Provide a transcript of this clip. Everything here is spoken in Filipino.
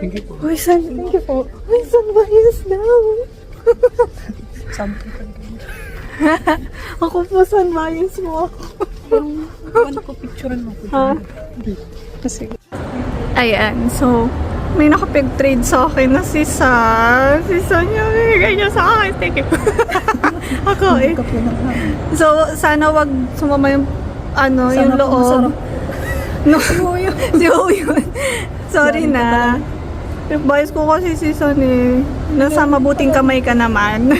Thank you po. Uy, San, thank you po. Uy, San Bias daw. Sample ka rin. Ako po, San Bias mo ako. Ano ko picturean mo? Ha? Kasi. Ayan, so, may nakapag-trade sa akin na si San. Si San yung bigay niya sa akin. Thank you. Ako eh. So, sana wag sumama yung, ano, Sana yung po loob. masarap. No, si Uyun. Sorry na. Bias ko kasi si San eh. Nasa mabuting kamay ka naman.